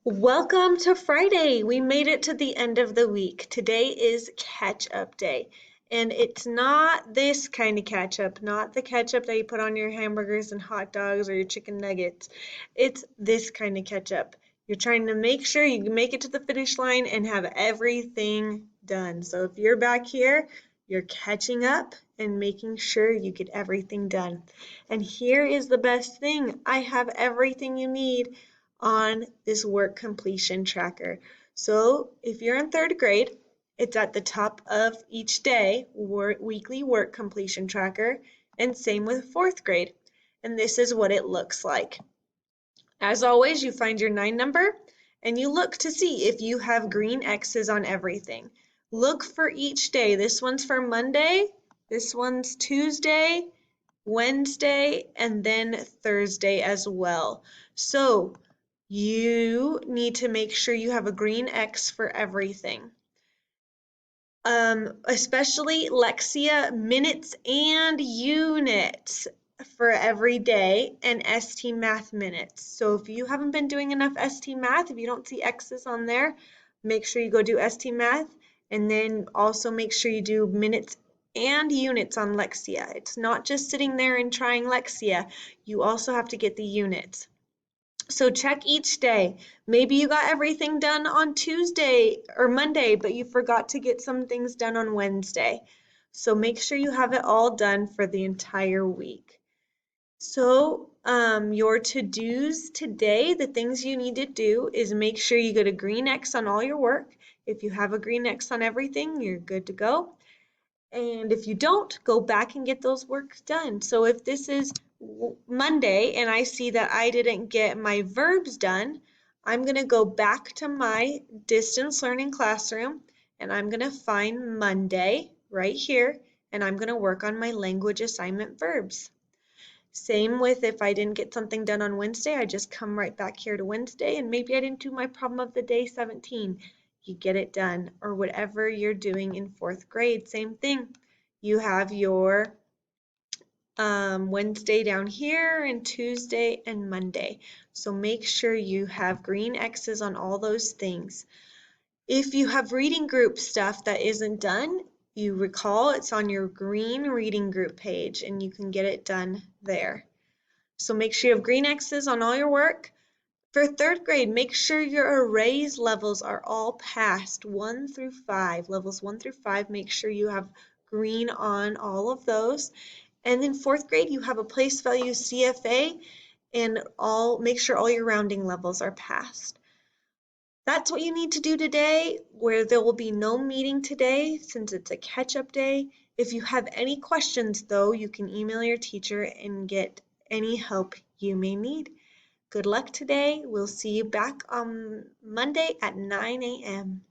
Welcome to Friday. We made it to the end of the week. Today is catch up day. And it's not this kind of ketchup, not the ketchup that you put on your hamburgers and hot dogs or your chicken nuggets. It's this kind of ketchup. You're trying to make sure you make it to the finish line and have everything done. So if you're back here, you're catching up and making sure you get everything done. And here is the best thing. I have everything you need on this work completion tracker. So if you're in third grade, it's at the top of each day, weekly work completion tracker, and same with fourth grade. And this is what it looks like. As always, you find your 9 number and you look to see if you have green X's on everything. Look for each day. This one's for Monday, this one's Tuesday, Wednesday, and then Thursday as well. So you need to make sure you have a green X for everything. Especially Lexia minutes and units for every day and ST Math minutes. So if you haven't been doing enough ST Math, if you don't see X's on there, make sure you go do ST Math, and then also make sure you do minutes and units on Lexia. It's not just sitting there and trying Lexia. You also have to get the units. So check each day. Maybe you got everything done on Tuesday or Monday, but you forgot to get some things done on Wednesday. So make sure you have it all done for the entire week. So your to-dos today, the things you need to do is make sure you get a green X on all your work. If you have a green X on everything, you're good to go. And if you don't, go back and get those works done. So if this is Monday and I see that I didn't get my verbs done, I'm going to go back to my distance learning classroom and I'm going to find Monday right here and I'm going to work on my language assignment verbs. Same with if I didn't get something done on Wednesday, I just come right back here to Wednesday and maybe I didn't do my problem of the day 17. You get it done, or whatever you're doing in fourth grade, same thing. You have your Wednesday down here and Tuesday and Monday. So make sure you have green X's on all those things. If you have reading group stuff that isn't done, you recall it's on your green reading group page and you can get it done there. So make sure you have green X's on all your work. For third grade, make sure your arrays levels are all passed, 1 through 5. Levels 1 through 5, make sure you have green on all of those. And then fourth grade, you have a place value CFA and make sure all your rounding levels are passed. That's what you need to do today, where there will be no meeting today since it's a catch-up day. If you have any questions, though, you can email your teacher and get any help you may need. Good luck today. We'll see you back on Monday at 9 a.m.